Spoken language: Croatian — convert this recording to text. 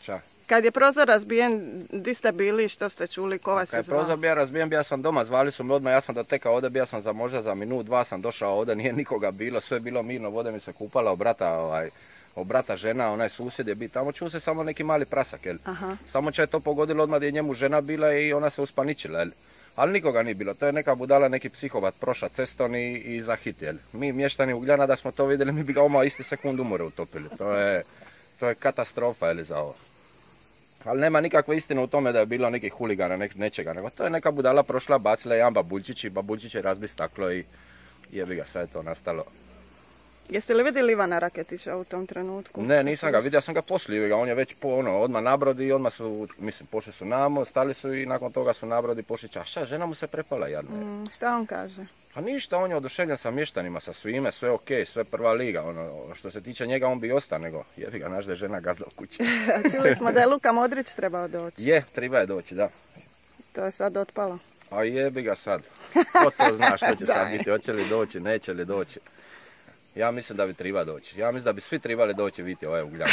Ča? Kad je prozor razbijen, di ste bili, što ste čuli, ko vas je Kad je zvao? prozor bio razbijen, bio sam doma, zvali su me odmah, ja sam dotekao ovdje, bio sam možda za minut, dva sam došao ovdje, nije nikoga bilo, sve je bilo mirno, voda mi se kupala, o brata žena, onaj susjed je bio tamo, čuo se samo neki mali prasak, jel? Aha. Samo će je to pogodilo odmah gdje je njemu žena bila i ona se uspaničila, jel? Ali nikoga nije bilo, to je neka budala, neki psihovat prošla cestom i zahit, jel? Mi mještani Ugljana da smo to vidjeli, mi bi ga odmah isti sekund umore utopili, to je katastrofa, jel, za ovo. Ali nema nikakve istine u tome da je bilo nekih huligana, nečega, nego to je neka budala prošla, bacila jedan babuljčić i babuljčić je razbi staklo i jebi ga, sad je to nastalo. Jeste li vidjeli Ivana Raketića u tom trenutku? Ne, nisam ga vidio, ja sam ga poslije, on je već odmah na brodi i odmah su, mislim, pošli su namo, stali su i nakon toga su na brodi pošli čaša, žena mu se prepala jadno. Šta on kaže? Pa ništa, on je oduševljen sa mještanima, sa svime, sve ok, sve prva liga, što se tiče njega on bi ostao, nego jebi ga, naš da je žena gazda u kući. Čuli smo da je Luka Modrić trebao doći. Je, treba je doći, da. To je sad otpalo. A jebi ga sad, ko to zna što će sad biti, hoće li doći, neće li doći. Ja mislim da bi treba doći, ja mislim da bi svi trebali doći vidjeti ovaj Ugljan.